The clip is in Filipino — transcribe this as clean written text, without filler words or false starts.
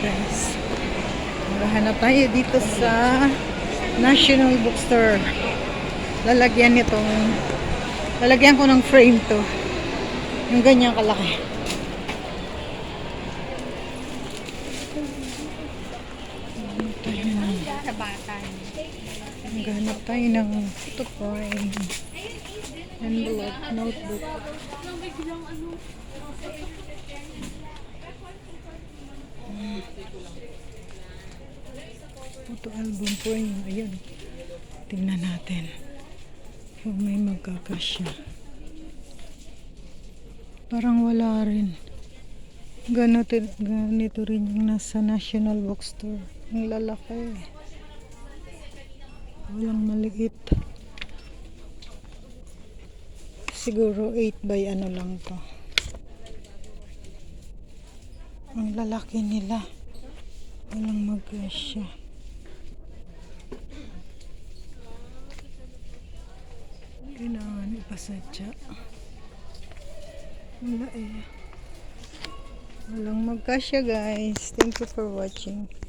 guys. Maghahanap tayo dito sa National Bookstore. Lalagyan ko ng frame to. Yung ganyang kalaki. Maghanap tayo ng photo frame. Envelope, notebook. Photo album frame. Ayun. Tingnan natin. Kung may magkakasya. Parang wala rin. Ganito rin yung nasa National Bookstore. Ang lalaki. Walang maliit. Siguro 8 by ano lang to. Ang lalaki nila. Walang magkasya. Kailangan ipasadya. Wala eh. Walang magkasya guys. Thank you for watching.